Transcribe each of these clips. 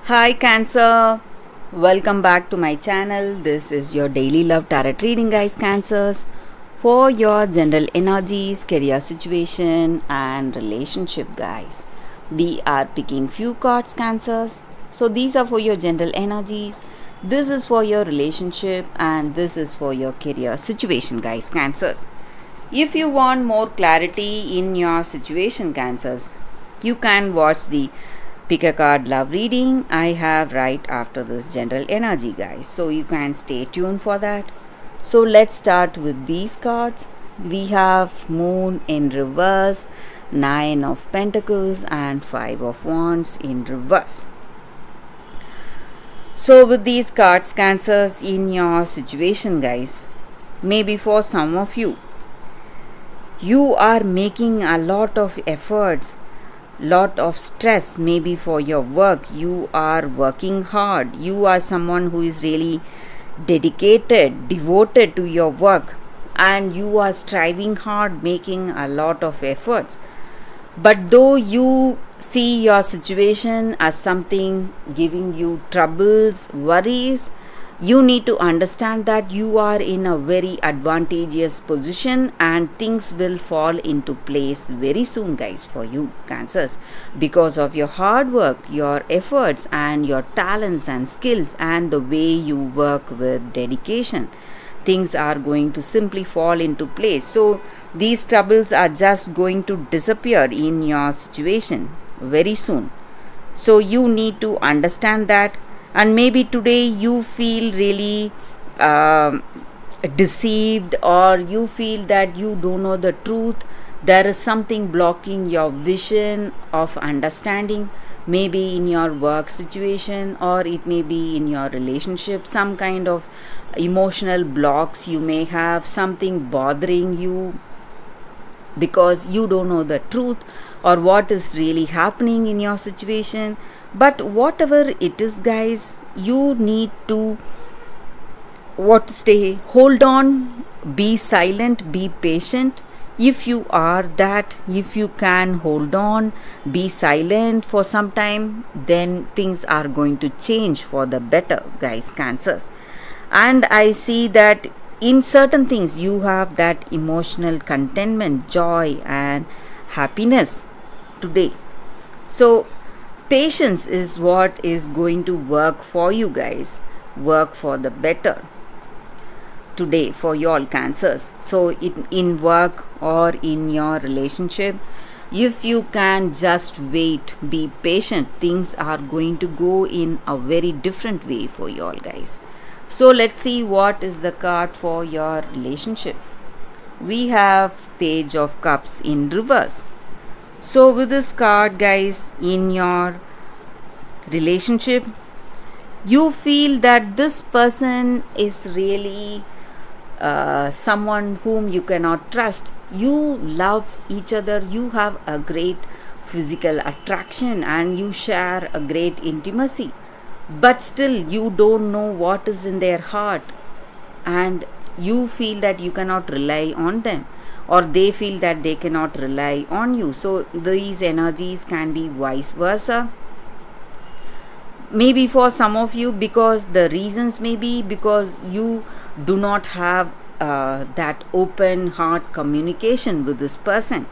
Hi Cancer, welcome back to my channel. This is your daily love tarot reading, guys. Cancers, for your general energies, career situation and relationship, guys. We are picking few cards, Cancers. So these are for your general energies, this is for your relationship, and this is for your career situation, guys. Cancers, if you want more clarity in your situation, Cancers, you can watch the pick a card love reading I have right after this general energy, guys. So you can stay tuned for that. So let's start with these cards. We have Moon in reverse, Nine of Pentacles and Five of Wands in reverse. So with these cards, Cancers, in your situation, guys, maybe for some of you, you are making a lot of efforts, lot of stress, maybe for your work. You are working hard, you are someone who is really dedicated, devoted to your work, and you are striving hard, making a lot of efforts. But though you see your situation as something giving you troubles, worries, you need to understand that you are in a very advantageous position and things will fall into place very soon, guys, for you, Cancers, because of your hard work, your efforts and your talents and skills and the way you work with dedication. Things are going to simply fall into place. So these troubles are just going to disappear in your situation very soon. So you need to understand that. And maybe today you feel really deceived, or you feel that you don't know the truth. There is something blocking your vision of understanding, maybe in your work situation, or it may be in your relationship. Some kind of emotional blocks you may have, something bothering you because you don't know the truth or what is really happening in your situation. But whatever it is, guys, you need to hold on, be silent, be patient. If you are that, if you can hold on, be silent for some time, then things are going to change for the better, guys, Cancers. And I see that in certain things you have that emotional contentment, joy and happiness today. So patience is what is going to work for you, guys, work for the better today for you all, Cancers. So in work or in your relationship, if you can just wait, be patient, things are going to go in a very different way for you all, guys. So let's see what is the card for your relationship. We have Page of Cups in reverse. So with this card, guys, in your relationship, you feel that this person is really someone whom you cannot trust. You love each other, you have a great physical attraction and you share a great intimacy, but still you don't know what is in their heart, and you feel that you cannot rely on them, or they feel that they cannot rely on you. So these energies can be vice versa. Maybe for some of you, because the reasons may be because you do not have that open heart communication with this person,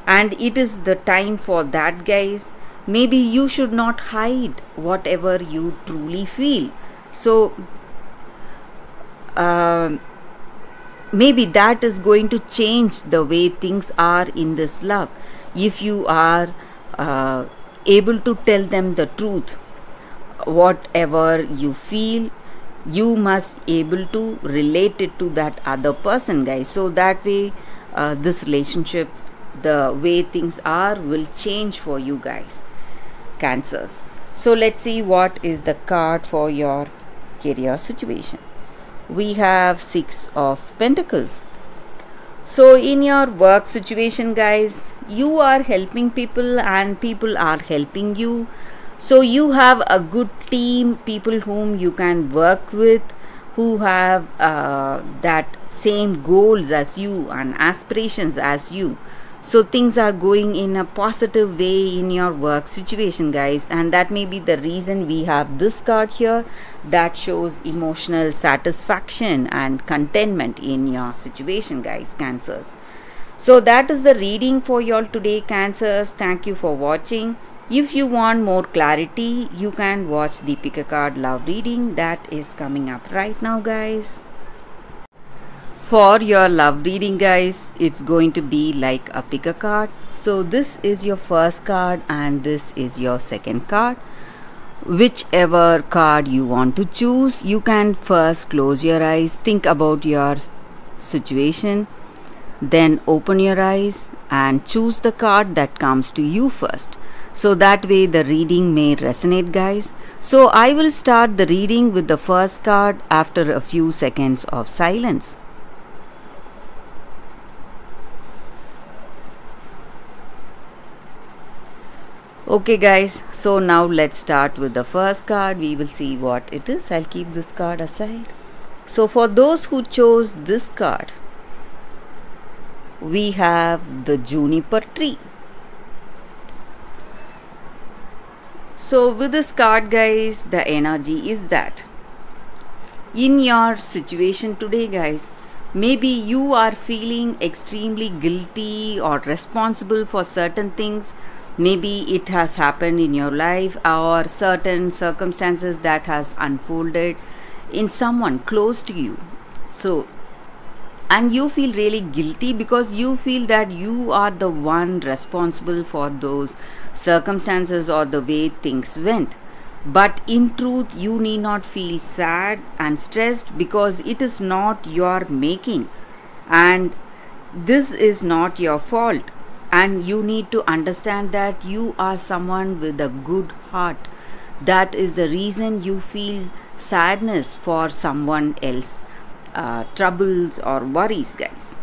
and it is the time for that, guys. Maybe you should not hide whatever you truly feel. So maybe that is going to change the way things are in this love. If you are able to tell them the truth, whatever you feel, you must able to relate it to that other person, guys. So that way this relationship, the way things are, will change for you, guys, Cancers. So let's see what is the card for your career situation. We have Six of Pentacles. So in your work situation, guys, you are helping people and people are helping you. So you have a good team, people whom you can work with, who have that same goals as you and aspirations as you. So things are going in a positive way in your work situation, guys, and that may be the reason we have this card here that shows emotional satisfaction and contentment in your situation, guys, Cancers. So that is the reading for y'all today, Cancers. Thank you for watching. If you want more clarity, you can watch the pick a card love reading that is coming up right now, guys. For your love reading, guys, it's going to be like a pick a card. So this is your first card and this is your second card. Whichever card you want to choose, you can first close your eyes, think about your situation, then open your eyes and choose the card that comes to you first. So that way the reading may resonate, guys. So I will start the reading with the first card after a few seconds of silence. Okay, guys, so now let's start with the first card. We will see what it is. I'll keep this card aside. So for those who chose this card, we have the juniper tree. So with this card, guys, the energy is that in your situation today, guys, maybe you are feeling extremely guilty or responsible for certain things. Maybe it has happened in your life or certain circumstances that has unfolded in someone close to you. So, and you feel really guilty because you feel that you are the one responsible for those circumstances or the way things went. But in truth, you need not feel sad and stressed because it is not your making and this is not your fault. And you need to understand that you are someone with a good heart. That is the reason you feel sadness for someone else, troubles or worries, guys.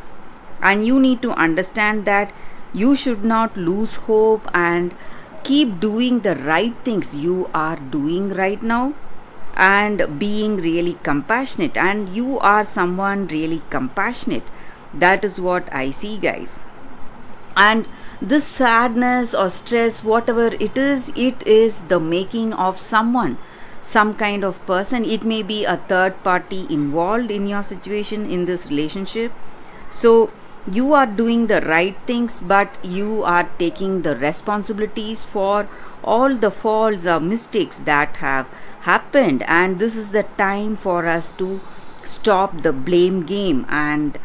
And you need to understand that you should not lose hope and keep doing the right things you are doing right now and being really compassionate. And you are someone really compassionate. That is what I see, guys. And this sadness or stress, whatever it is the making of someone, some kind of person. It may be a third party involved in your situation, in this relationship. So you are doing the right things, but you are taking the responsibilities for all the faults or mistakes that have happened. And this is the time for us to stop the blame game and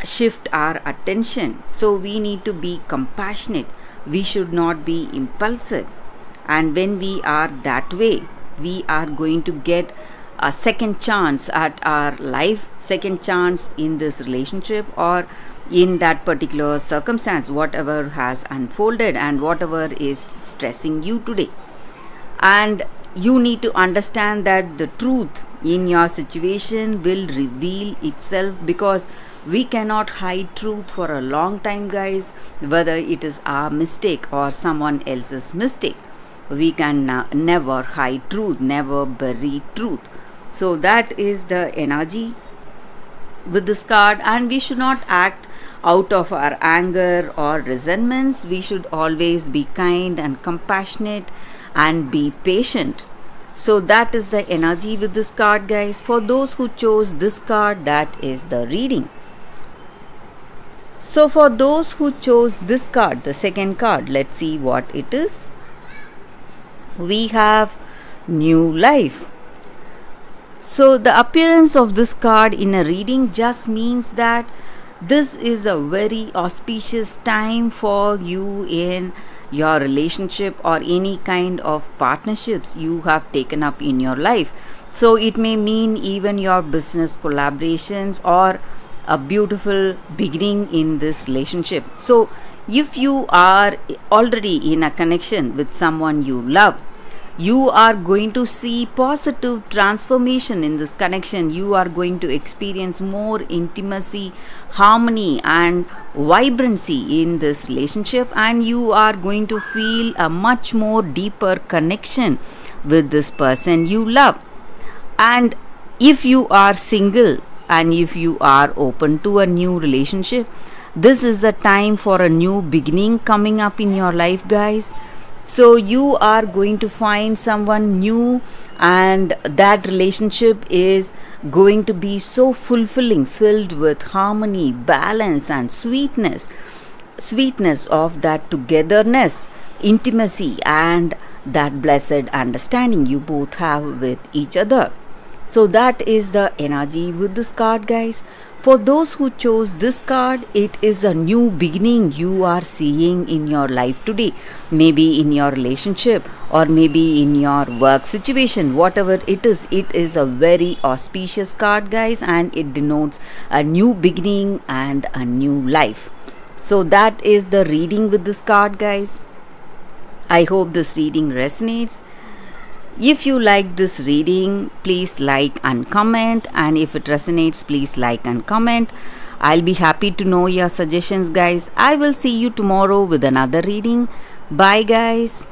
shift our attention. So we need to be compassionate. We should not be impulsive. And when we are that way, we are going to get a second chance at our life, second chance in this relationship or in that particular circumstance, whatever has unfolded and whatever is stressing you today. And you need to understand that the truth in your situation will reveal itself, because we cannot hide truth for a long time, guys, whether it is our mistake or someone else's mistake. We can never hide truth, never bury truth. So that is the energy with this card. And we should not act out of our anger or resentments. We should always be kind and compassionate and be patient. So that is the energy with this card, guys. For those who chose this card, that is the reading. So for those who chose this card, the second card, let's see what it is. We have new life. So the appearance of this card in a reading just means that this is a very auspicious time for you in your relationship or any kind of partnerships you have taken up in your life. So it may mean even your business collaborations or a beautiful beginning in this relationship. So if you are already in a connection with someone you love, you are going to see positive transformation in this connection. You are going to experience more intimacy, harmony and vibrancy in this relationship, and you are going to feel a much more deeper connection with this person you love. And if you are single and if you are open to a new relationship, This is the time for a new beginning coming up in your life, guys. So you are going to find someone new, and that relationship is going to be so fulfilling, filled with harmony, balance, and sweetness of that togetherness, intimacy, and that blessed understanding you both have with each other. So that is the energy with this card, guys. For those who chose this card, it is a new beginning you are seeing in your life today. Maybe in your relationship, or maybe in your work situation, whatever it is a very auspicious card, guys, and it denotes a new beginning and a new life. So that is the reading with this card, guys. I hope this reading resonates. If you like this reading, please like and comment, and if it resonates, please like and comment. I'll be happy to know your suggestions, guys. I will see you tomorrow with another reading. Bye, guys.